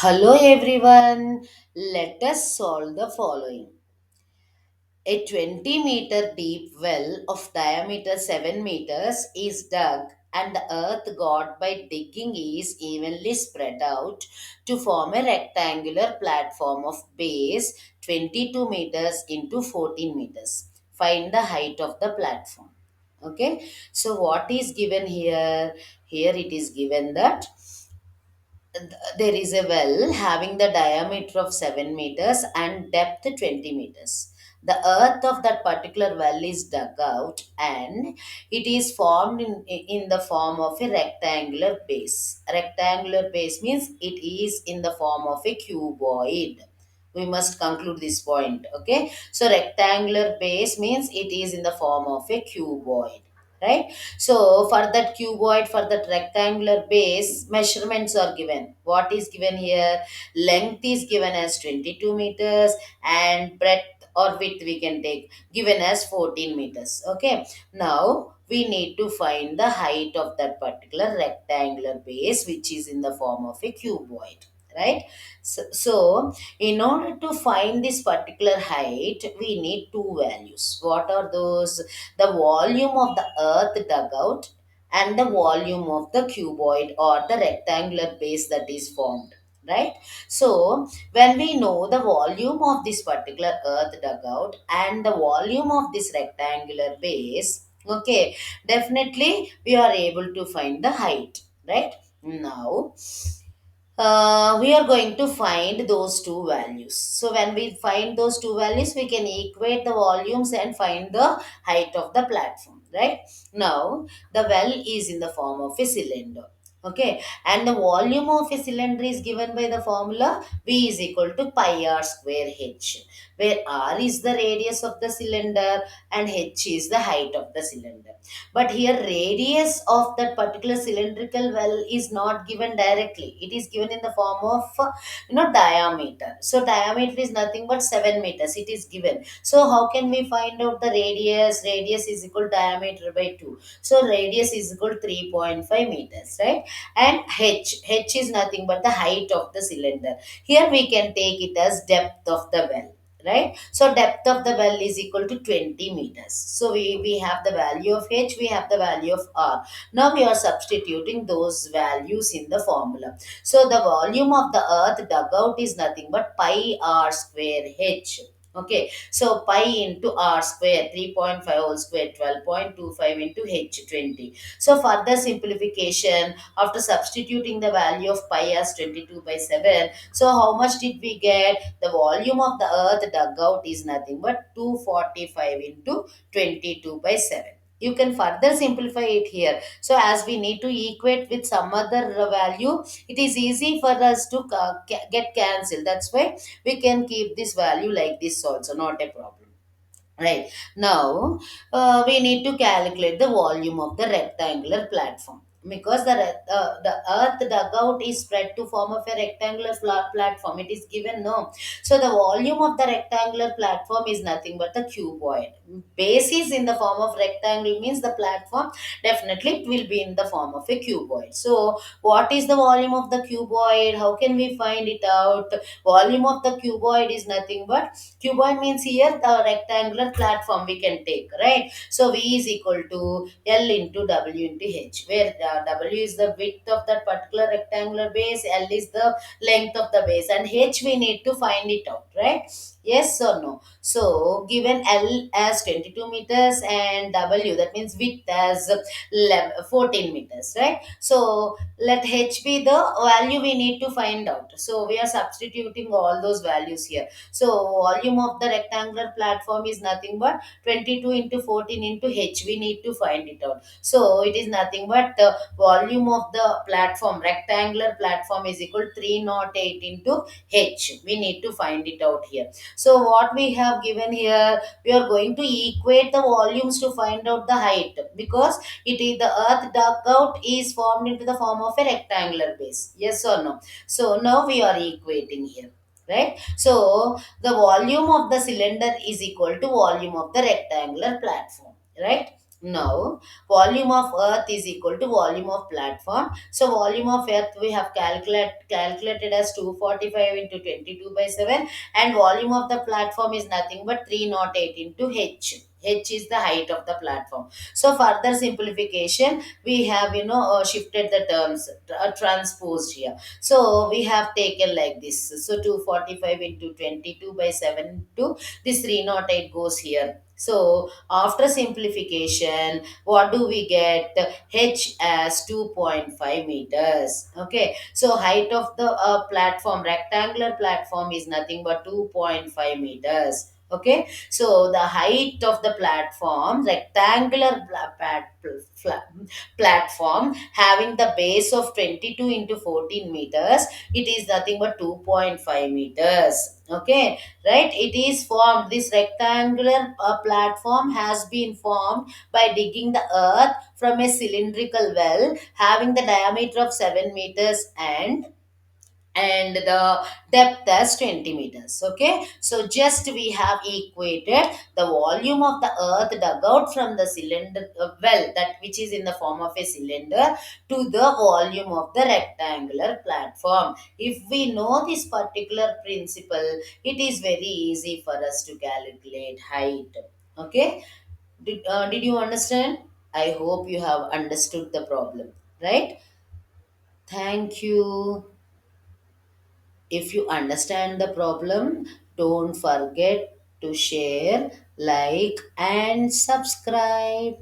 Hello everyone, let us solve the following. A 20-meter deep well of diameter 7 meters is dug and the earth got by digging is evenly spread out to form a rectangular platform of base 22 meters into 14 meters. Find the height of the platform. Okay, so what is given here? Here it is given that there is a well having the diameter of 7 meters and depth 20 meters. The earth of that particular well is dug out and it is formed in the form of a rectangular base. Rectangular base means it is in the form of a cuboid. We must conclude this point. Okay, so rectangular base means it is in the form of a cuboid, right? So for that cuboid, for that rectangular base, measurements are given. What is given here? Length is given as 22 meters and breadth or width we can take given as 14 meters. Okay. Now we need to find the height of that particular rectangular base which is in the form of a cuboid. Right. So in order to find this particular height, we need two values. What are those? The volume of the earth dug out and the volume of the cuboid or the rectangular base that is formed, right? So when we know the volume of this particular earth dug out and the volume of this rectangular base, okay, definitely we are able to find the height, right? Now we are going to find those two values. So when we find those two values, we can equate the volumes and find the height of the platform, right? Now, the well is in the form of a cylinder. Okay, and the volume of a cylinder is given by the formula V is equal to pi r square h, where r is the radius of the cylinder and h is the height of the cylinder. But here radius of that particular cylindrical well is not given directly. It is given in the form of diameter. So diameter is nothing but 7 meters. It is given. So how can we find out the radius? Radius is equal to diameter by 2. So radius is equal to 3.5 meters, right? And h is nothing but the height of the cylinder. Here we can take it as depth of the well, right? So depth of the well is equal to 20 meters. So we have the value of h, we have the value of r. Now we are substituting those values in the formula. So the volume of the earth dug out is nothing but pi r square h. Okay, so pi into r square, 3.5 whole square, 12.25 into h, 20. So further simplification, after substituting the value of pi as 22 by 7, so how much did we get? The volume of the earth dug out is nothing but 245 into 22 by 7. You can further simplify it here. So as we need to equate with some other value, it is easy for us to get cancelled. That's why we can keep this value like this also, not a problem. Right. Now, we need to calculate the volume of the rectangular platform because the earth dugout is spread to form of a rectangular platform. It is given, no. So the volume of the rectangular platform is nothing but the cuboid. Base is in the form of rectangle means the platform definitely it will be in the form of a cuboid. So what is the volume of the cuboid? How can we find it out? Volume of the cuboid is nothing but cuboid means here the rectangular platform we can take, right? So V is equal to L into W into H, where W is the width of that particular rectangular base, L is the length of the base, and H we need to find it out, right? Yes or no? So given L as 22 meters and W that means width as 14 meters, right? So let H be the value we need to find out. So we are substituting all those values here. So volume of the rectangular platform is nothing but 22 into 14 into h. We need to find it out. So it is nothing but the volume of the platform, rectangular platform is equal to 308 into h. We need to find it out here. So what we have given here, we are going to equate the volumes to find out the height because it is the earth dugout is formed into the form of a rectangular base. Yes or no? So now we are equating here, right? So the volume of the cylinder is equal to volume of the rectangular platform, right? No, volume of earth is equal to volume of platform. So volume of earth we have calculated as 245 into 22 by 7, and volume of the platform is nothing but 308 into h. H is the height of the platform. So further simplification, we have shifted the terms, transposed here. So we have taken like this. So 245 into 22 by 7 to this 308 goes here. So after simplification, what do we get? H as 2.5 meters. Okay, so height of the platform, rectangular platform, is nothing but 2.5 meters. Okay, so the height of the platform, rectangular platform having the base of 22 into 14 meters, it is nothing but 2.5 meters. Okay, right, it is formed, this rectangular platform has been formed by digging the earth from a cylindrical well having the diameter of 7 meters and the depth as 20 meters. Okay, so just we have equated the volume of the earth dug out from the cylinder well, that which is in the form of a cylinder, to the volume of the rectangular platform. If we know this particular principle, it is very easy for us to calculate height. Okay, did you understand? I hope you have understood the problem, right? Thank you. If you understand the problem, don't forget to share, like, and subscribe.